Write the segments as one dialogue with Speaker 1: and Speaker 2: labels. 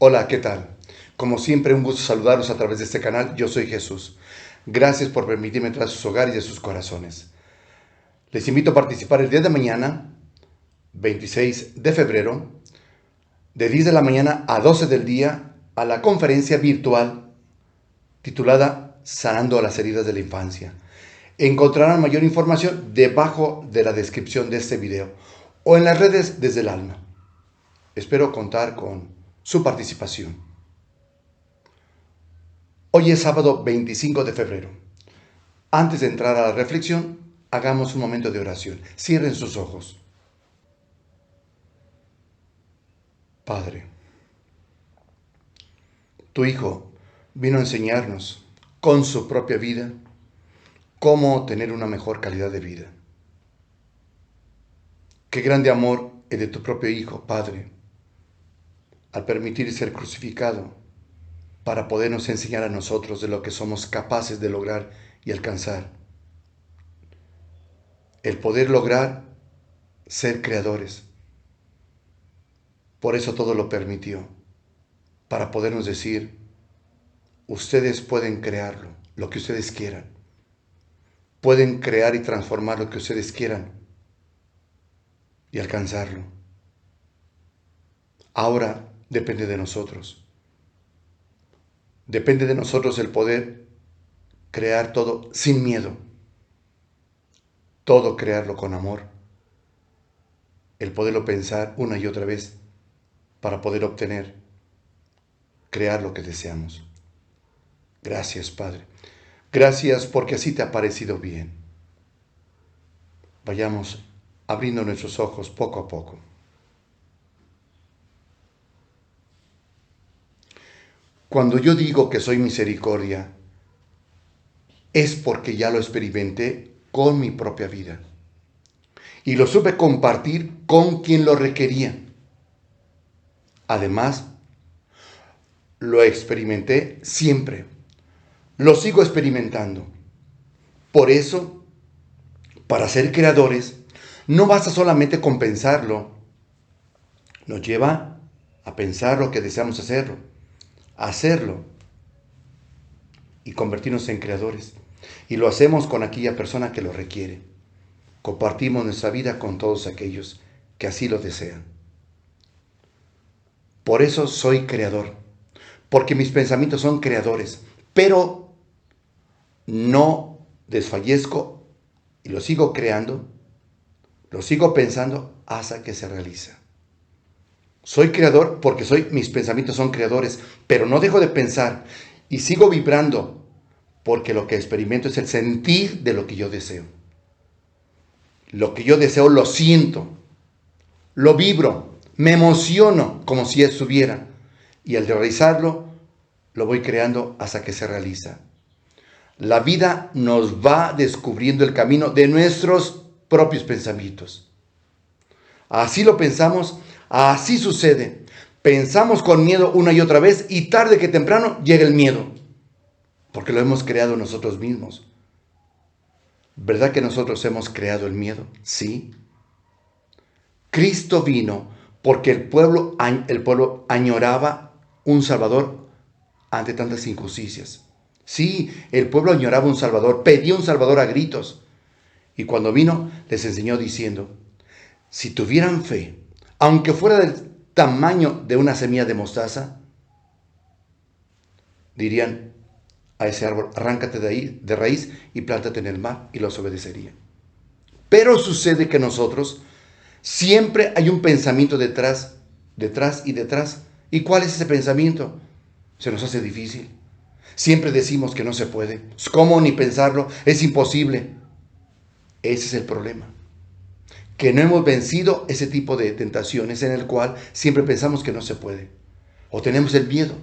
Speaker 1: Hola, ¿qué tal? Como siempre, un gusto saludarlos a través de este canal. Yo soy Jesús. Gracias por permitirme entrar a sus hogares y a sus corazones. Les invito a participar el día de mañana, 26 de febrero, de 10 de la mañana a 12 del día, a la conferencia virtual titulada Sanando las heridas de la infancia. Encontrarán mayor información debajo de la descripción de este video o en las redes desde el alma. Espero contar con su participación. Hoy es sábado 25 de febrero. Antes de entrar a la reflexión, hagamos un momento de oración. Cierren sus ojos. Padre, tu Hijo vino a enseñarnos con su propia vida cómo tener una mejor calidad de vida. Qué grande amor es de tu propio Hijo, Padre, al permitir ser crucificado para podernos enseñar a nosotros de lo que somos capaces de lograr y alcanzar. El poder lograr ser creadores. Por eso todo lo permitió, para podernos decir, ustedes pueden crearlo, lo que ustedes quieran. Pueden crear y transformar lo que ustedes quieran y alcanzarlo. Ahora depende de nosotros. Depende de nosotros el poder crear todo sin miedo. Todo crearlo con amor. El poderlo pensar una y otra vez para poder obtener, crear lo que deseamos. Gracias, Padre. Gracias porque así te ha parecido bien. Vayamos abriendo nuestros ojos poco a poco. Cuando yo digo que soy misericordia, es porque ya lo experimenté con mi propia vida. Y lo supe compartir con quien lo requería. Además, lo experimenté siempre. Lo sigo experimentando. Por eso, para ser creadores, no basta solamente con pensarlo. Nos lleva a pensar lo que deseamos hacerlo y convertirnos en creadores. Y lo hacemos con aquella persona que lo requiere. Compartimos nuestra vida con todos aquellos que así lo desean. Por eso soy creador, porque mis pensamientos son creadores, pero no desfallezco y lo sigo creando, lo sigo pensando hasta que se realiza. Soy creador porque mis pensamientos son creadores, pero no dejo de pensar y sigo vibrando porque lo que experimento es el sentir de lo que yo deseo. Lo que yo deseo lo siento, lo vibro, me emociono como si estuviera. Y al realizarlo, lo voy creando hasta que se realiza. La vida nos va descubriendo el camino de nuestros propios pensamientos. Así lo pensamos, así sucede. Pensamos con miedo una y otra vez y tarde que temprano llega el miedo. Porque lo hemos creado nosotros mismos. ¿Verdad que nosotros hemos creado el miedo? Sí. Cristo vino porque el pueblo añoraba un Salvador ante tantas injusticias. Sí, el pueblo añoraba un Salvador, pedía un Salvador a gritos. Y cuando vino, les enseñó diciendo, si tuvieran fe, aunque fuera del tamaño de una semilla de mostaza, dirían a ese árbol, arráncate de ahí, de raíz, y plántate en el mar, y los obedecería. Pero sucede que nosotros siempre hay un pensamiento detrás, detrás y detrás. ¿Y cuál es ese pensamiento? Se nos hace difícil. Siempre decimos que no se puede. ¿Cómo ni pensarlo? Es imposible. Ese es el problema. Que no hemos vencido ese tipo de tentaciones en el cual siempre pensamos que no se puede. O tenemos el miedo.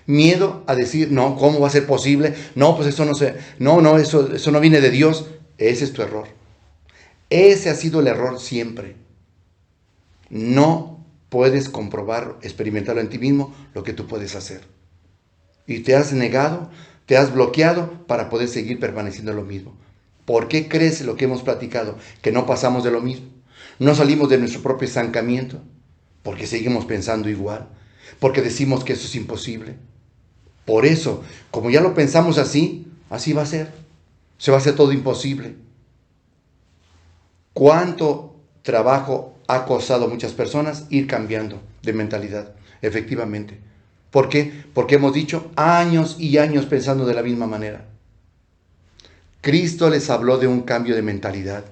Speaker 1: Miedo a decir, no, ¿cómo va a ser posible? No, pues eso no se, no, eso no viene de Dios. Ese es tu error. Ese ha sido el error siempre. No puedes comprobar, experimentarlo en ti mismo, lo que tú puedes hacer. Y te has negado, te has bloqueado para poder seguir permaneciendo en lo mismo. ¿Por qué crees lo que hemos platicado? Que no pasamos de lo mismo. No salimos de nuestro propio estancamiento porque seguimos pensando igual. porque decimos que eso es imposible. Por eso, como ya lo pensamos así, así va a ser. Se va a hacer todo imposible. ¿Cuánto trabajo ha costado a muchas personas ir cambiando de mentalidad? Efectivamente. ¿Por qué? Porque hemos dicho años y años pensando de la misma manera. Cristo les habló de un cambio de mentalidad.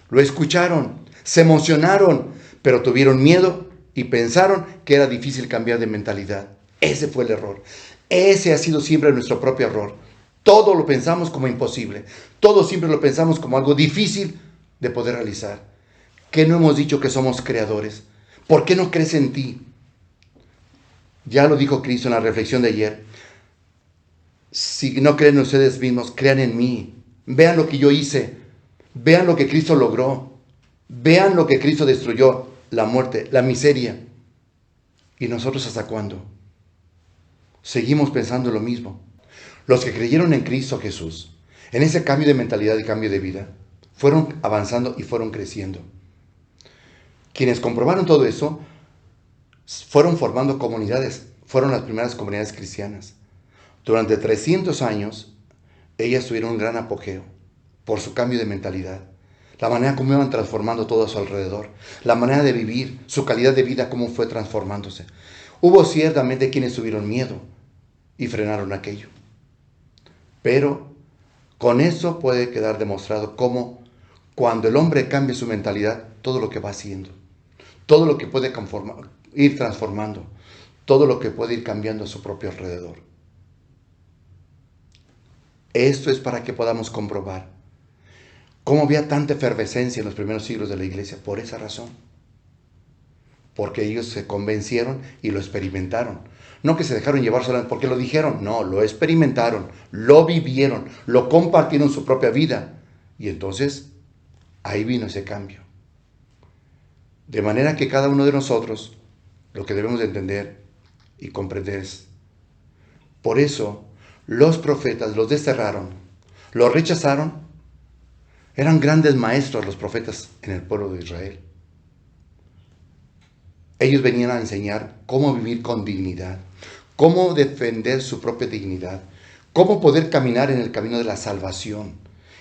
Speaker 1: Lo escucharon, se emocionaron, pero tuvieron miedo y pensaron que era difícil cambiar de mentalidad. Ese fue el error. Ese ha sido siempre nuestro propio error. Todo lo pensamos como imposible. Todo siempre lo pensamos como algo difícil de poder realizar. ¿Qué no hemos dicho que somos creadores? ¿Por qué no crees en ti? Ya lo dijo Cristo en la reflexión de ayer. Si no creen en ustedes mismos, crean en mí. Vean lo que yo hice. Vean lo que Cristo logró. Vean lo que Cristo destruyó. La muerte, la miseria. ¿Y nosotros hasta cuándo? Seguimos pensando lo mismo. Los que creyeron en Cristo Jesús, en ese cambio de mentalidad y cambio de vida, fueron avanzando y fueron creciendo. Quienes comprobaron todo eso, fueron formando comunidades. Fueron las primeras comunidades cristianas. Durante 300 años, ellas tuvieron un gran apogeo por su cambio de mentalidad. La manera como iban transformando todo a su alrededor. La manera de vivir, su calidad de vida, cómo fue transformándose. Hubo ciertamente quienes tuvieron miedo y frenaron aquello. Pero con eso puede quedar demostrado cómo cuando el hombre cambia su mentalidad, todo lo que va haciendo, todo lo que puede ir transformando, todo lo que puede ir cambiando a su propio alrededor. Esto es para que podamos comprobar cómo había tanta efervescencia en los primeros siglos de la iglesia, por esa razón. Porque ellos se convencieron y lo experimentaron. No que se dejaron llevar solamente porque lo dijeron, no, lo experimentaron, lo vivieron, lo compartieron en su propia vida. Y entonces, ahí vino ese cambio. De manera que cada uno de nosotros, lo que debemos de entender y comprender es, por eso, los profetas los desterraron, los rechazaron. Eran grandes maestros los profetas en el pueblo de Israel. Ellos venían a enseñar cómo vivir con dignidad, cómo defender su propia dignidad, cómo poder caminar en el camino de la salvación.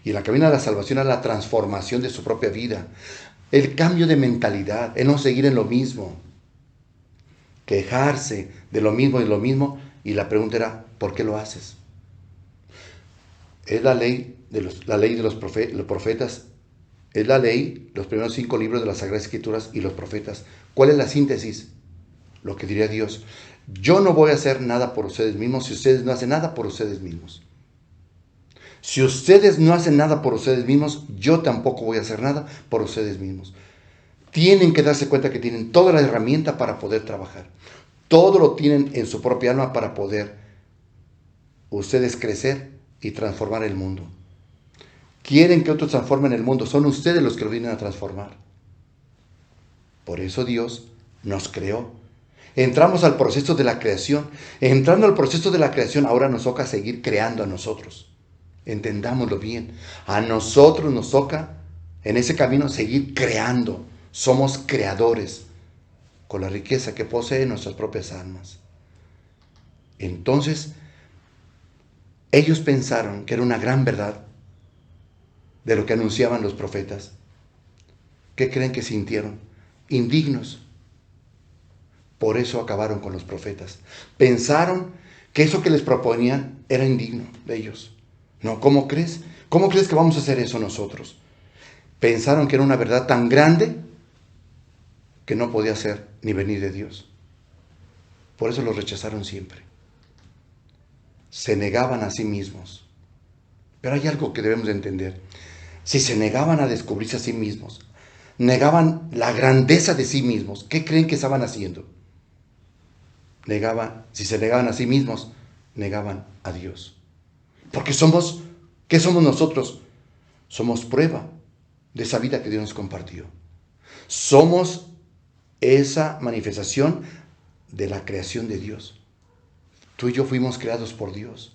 Speaker 1: Y en el camino de la salvación es la transformación de su propia vida, el cambio de mentalidad, el no seguir en lo mismo, quejarse de lo mismo y lo mismo. Y la pregunta era, ¿por qué lo haces? Es la ley de los profetas, es la ley, los primeros 5 libros de las Sagradas Escrituras y los profetas. ¿Cuál es la síntesis? Lo que diría Dios: yo no voy a hacer nada por ustedes mismos si ustedes no hacen nada por ustedes mismos. Si ustedes no hacen nada por ustedes mismos, yo tampoco voy a hacer nada por ustedes mismos. Tienen que darse cuenta que tienen toda la herramienta para poder trabajar. Todo lo tienen en su propia alma para poder ustedes crecer y transformar el mundo. Quieren que otros transformen el mundo, son ustedes los que lo vienen a transformar. Por eso Dios nos creó. Entramos al proceso de la creación. Entrando al proceso de la creación, ahora nos toca seguir creando a nosotros. Entendámoslo bien. A nosotros nos toca en ese camino seguir creando. Somos creadores con la riqueza que poseen nuestras propias almas. Entonces, ellos pensaron que era una gran verdad de lo que anunciaban los profetas. ¿Qué creen que sintieron? Indignos. Por eso acabaron con los profetas. Pensaron que eso que les proponían era indigno de ellos. No, ¿cómo crees? ¿Cómo crees que vamos a hacer eso nosotros? Pensaron que era una verdad tan grande que no podía ser ni venir de Dios. Por eso los rechazaron siempre. Se negaban a sí mismos. Pero hay algo que debemos de entender. Si se negaban a descubrirse a sí mismos, negaban la grandeza de sí mismos, ¿qué creen que estaban haciendo? Si se negaban a sí mismos, negaban a Dios. Porque ¿qué somos nosotros? Somos prueba de esa vida que Dios nos compartió. Somos esa manifestación de la creación de Dios. Tú y yo fuimos creados por Dios.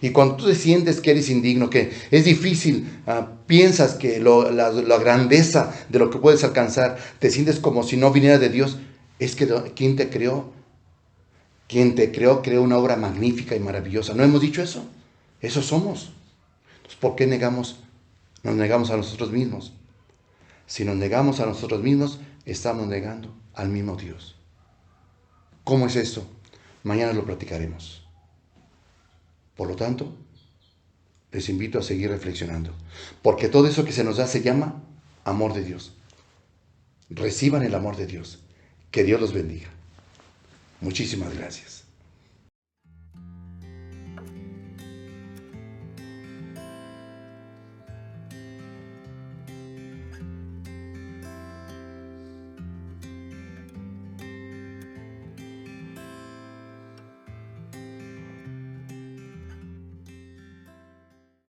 Speaker 1: Y cuando tú te sientes que eres indigno, que es difícil, piensas que la grandeza de lo que puedes alcanzar, te sientes como si no viniera de Dios, es que ¿quién te creó? Quien te creó, creó una obra magnífica y maravillosa. ¿No hemos dicho eso? Eso somos. Entonces, ¿por qué nos negamos a nosotros mismos? Si nos negamos a nosotros mismos, estamos negando al mismo Dios. ¿Cómo es esto? Mañana lo platicaremos. Por lo tanto, les invito a seguir reflexionando. Porque todo eso que se nos da se llama amor de Dios. Reciban el amor de Dios. Que Dios los bendiga. Muchísimas gracias.